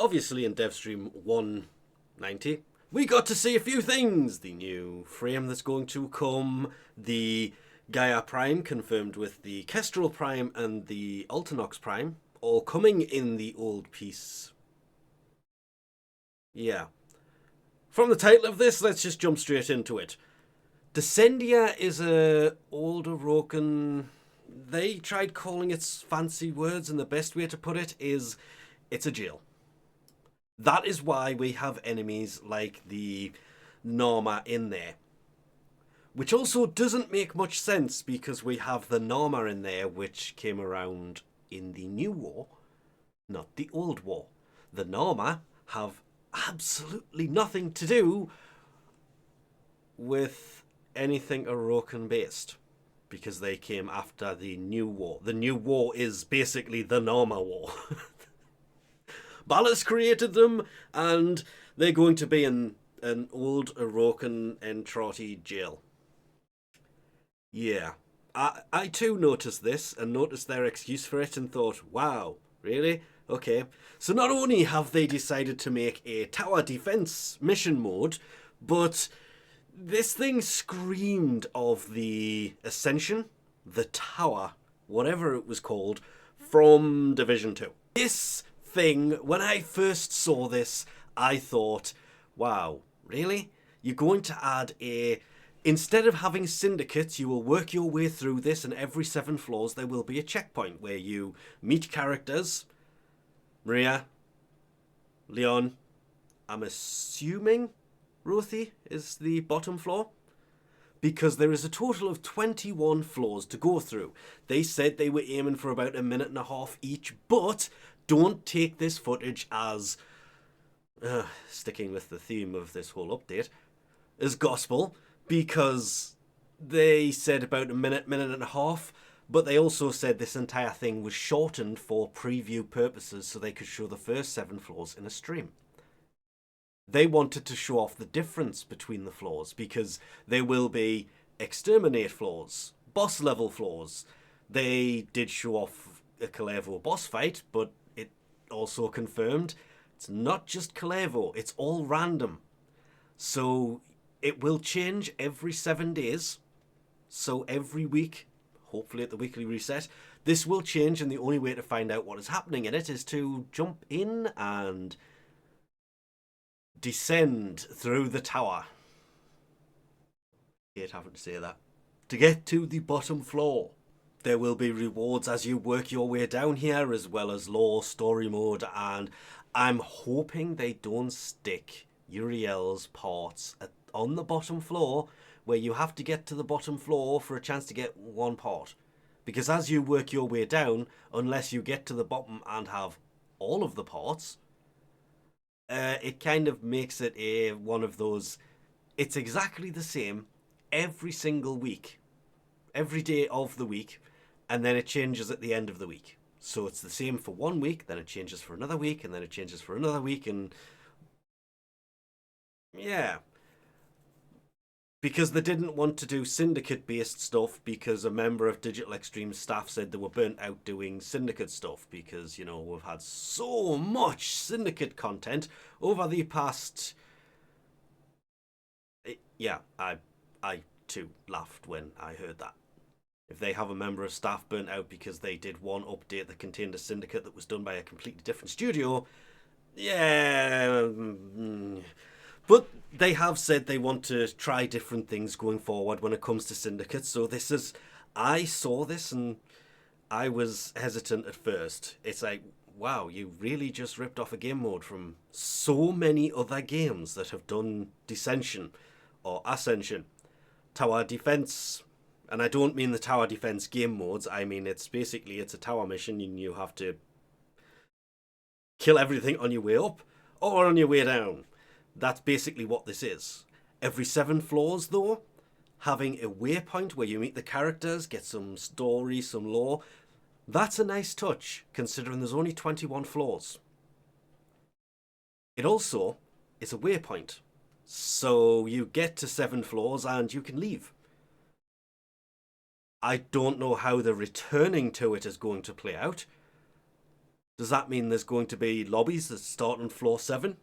obviously in DevStream 190, we got to see a few things. The new frame that's going to come, the Gaia Prime confirmed with the Kestrel Prime and the Ultinox Prime, all coming in the old piece. Yeah. From the title of this, let's just jump straight into it. Descendia is a older Roken. They tried calling it fancy words, and the best way to put it is it's a jail. That is why we have enemies like the Norma in there. Which also doesn't make much sense because we have the Norma in there, which came around in the new war, not the old war. The Norma have absolutely nothing to do with anything Orokin based because they came after the new war. The new war is basically the Norma war. Ballas created them, and they're going to be in an old Orokin Entrati jail. Yeah. I too noticed this and noticed their excuse for it and thought, wow, really? Okay. So not only have they decided to make a tower defense mission mode, but this thing screamed of the Ascension, the tower, whatever it was called, from Division 2. This thing, when I first saw this, I thought, wow, really? You're going to add a... Instead of having syndicates, you will work your way through this, and every 7 floors there will be a checkpoint where you meet characters. Maria, Leon, I'm assuming Rothi is the bottom floor, because there is a total of 21 floors to go through. They said they were aiming for about 1.5 minutes each, but don't take this footage as, sticking with the theme of this whole update, as gospel, because they said about 1 minute, 1.5 minutes, but they also said this entire thing was shortened for preview purposes so they could show the first 7 floors in a stream. They wanted to show off the difference between the floors because there will be exterminate floors, boss level floors. They did show off a Kalevo boss fight, but it also confirmed it's not just Kalevo, it's all random. So it will change every 7 days. So every week, hopefully at the weekly reset, this will change, and the only way to find out what is happening in it is to jump in and descend through the tower. I hate having to say that. To get to the bottom floor. There will be rewards as you work your way down here, as well as lore, story mode, and I'm hoping they don't stick Uriel's parts on the bottom floor, where you have to get to the bottom floor for a chance to get one part. Because as you work your way down, unless you get to the bottom and have all of the parts, it kind of makes it one of those, it's exactly the same every single week, every day of the week, and then it changes at the end of the week. So it's the same for 1 week, then it changes for another week, and then it changes for another week, and yeah. Because they didn't want to do syndicate-based stuff because a member of Digital Extreme's staff said they were burnt out doing syndicate stuff because, you know, we've had so much syndicate content over the past... Yeah, I too laughed when I heard that. If they have a member of staff burnt out because they did one update that contained a syndicate that was done by a completely different studio, yeah... But they have said they want to try different things going forward when it comes to syndicates. So this is... I saw this and I was hesitant at first. It's like, wow, you really just ripped off a game mode from so many other games that have done Descension or Ascension. Tower Defense. And I don't mean the Tower Defense game modes. I mean, it's a tower mission and you have to kill everything on your way up or on your way down. That's basically what this is. Every 7 floors, though, having a waypoint where you meet the characters, get some story, some lore, that's a nice touch, considering there's only 21 floors. It also is a waypoint, so you get to 7 floors and you can leave. I don't know how the returning to it is going to play out, Does that mean there's going to be lobbies that start on floor 7,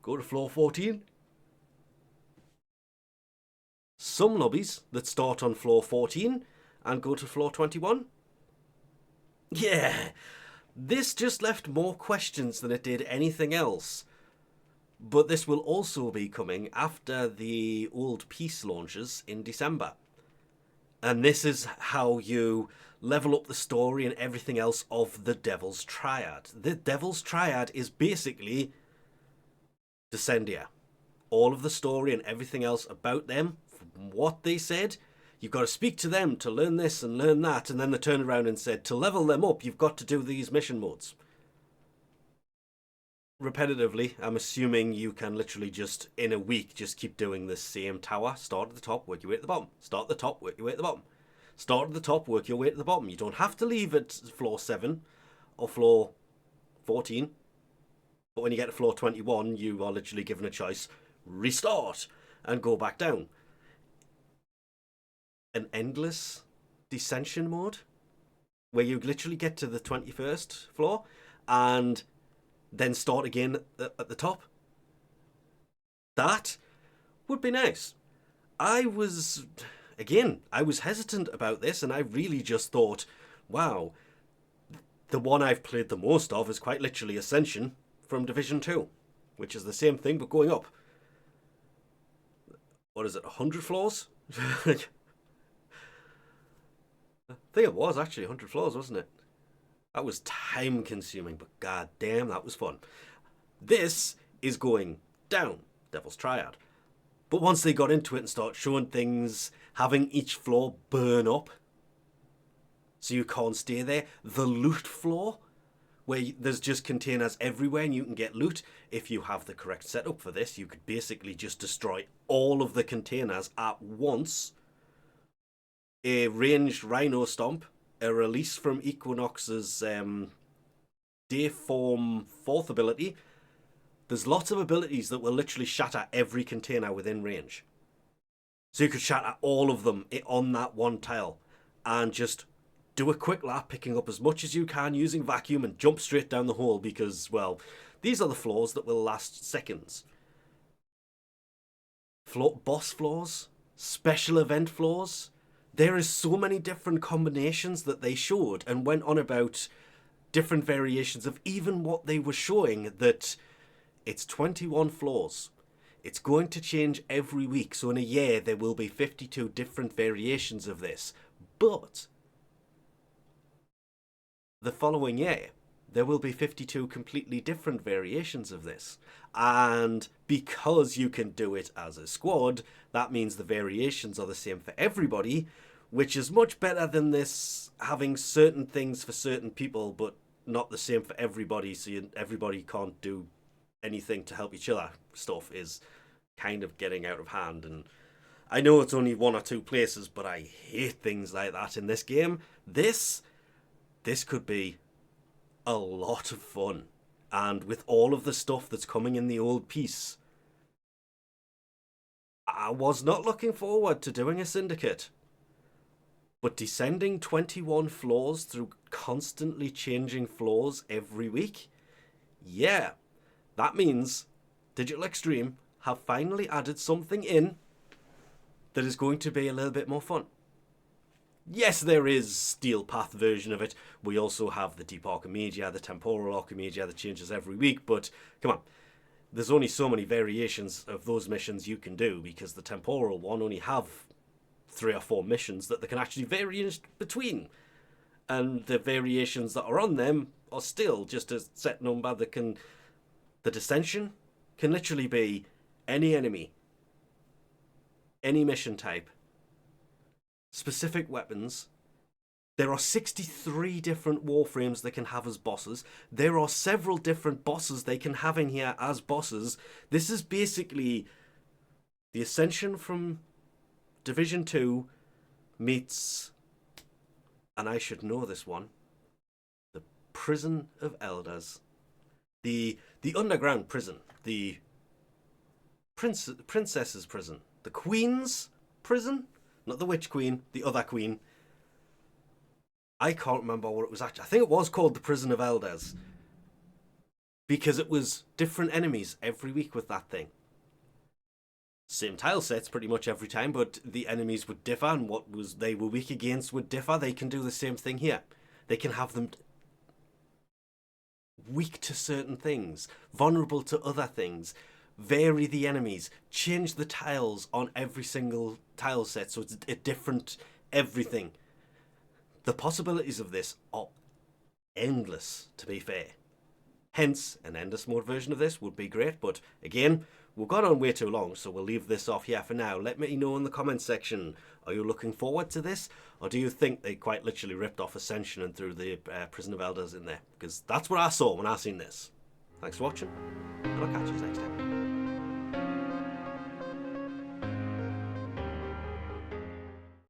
go to floor 14? Some lobbies that start on floor 14 and go to floor 21? Yeah, this just left more questions than it did anything else. But this will also be coming after the old piece launches in December. And this is how you level up the story and everything else of the Devil's Triad. The Devil's Triad is basically Descendia. All of the story and everything else about them, from what they said, you've got to speak to them to learn this and learn that, and then they turned around and said, to level them up, you've got to do these mission modes. Repetitively, I'm assuming you can literally just, in a week, just keep doing the same tower. Start at the top, work your way at the bottom. Start at the top, work your way at the bottom. Start at the top, work your way to the bottom. You don't have to leave at floor 7 or floor 14. But when you get to floor 21, you are literally given a choice. Restart and go back down. An endless Descension mode where you literally get to the 21st floor and then start again at the top. That would be nice. I was hesitant about this, and I really just thought, wow, the one I've played the most of is quite literally Ascension from Division 2, which is the same thing but going up. What is it, 100 floors? I think it was actually 100 floors, wasn't it? That was time consuming, but god damn, that was fun. This is going down, Devil's Triad. But once they got into it and start showing things, having each floor burn up, so you can't stay there. The loot floor, where there's just containers everywhere and you can get loot. If you have the correct setup for this, you could basically just destroy all of the containers at once. A ranged Rhino Stomp, a release from Equinox's Dayform 4th ability. There's lots of abilities that will literally shatter every container within range. So you could shatter all of them on that one tile and just do a quick lap, picking up as much as you can using vacuum and jump straight down the hole because, well, these are the floors that will last seconds. Boss floors, special event floors. There is so many different combinations that they showed and went on about different variations of even what they were showing, that it's 21 floors. It's going to change every week. So in a year, there will be 52 different variations of this. But the following year, there will be 52 completely different variations of this. And because you can do it as a squad, that means the variations are the same for everybody, which is much better than this having certain things for certain people, but not the same for everybody, so everybody can't do anything to help each other. Stuff is kind of getting out of hand, and I know it's only 1 or 2 places, but I hate things like that in this game. This could be a lot of fun, and with all of the stuff that's coming in the old piece, I was not looking forward to doing a syndicate. But descending 21 floors through constantly changing floors every week? Yeah, that means Digital Extreme have finally added something in that is going to be a little bit more fun. Yes, there is Steel Path version of it. We also have the Deep Archimedia, the Temporal Archimedia that changes every week, but come on. There's only so many variations of those missions you can do because the Temporal one only have 3 or 4 missions that they can actually vary between, and the variations that are on them are still just a set number that can. The Ascension can literally be any enemy, any mission type, specific weapons. There are 63 different Warframes they can have as bosses. There are several different bosses they can have in here as bosses. This is basically the Ascension from Division 2 meets, and I should know this one, the Prison of Elders. The underground prison. The princess's prison. The queen's prison? Not the witch queen, the other queen. I can't remember what it was actually. I think it was called the Prison of Elders. because it was different enemies every week with that thing. Same tile sets pretty much every time, but the enemies would differ, and what was they were weak against would differ. They can do the same thing here. They can have them weak to certain things, vulnerable to other things, vary the enemies, change the tiles on every single tile set so it's a different everything. The possibilities of this are endless, to be fair. Hence, an endless mode version of this would be great, but again, we've gone on way too long, so we'll leave this off here for now. Let me know in the comments section, are you looking forward to this? Or do you think they quite literally ripped off Ascension and threw the Prison of Elders in there? Because that's what I saw when I seen this. Thanks for watching, and I'll catch you next time.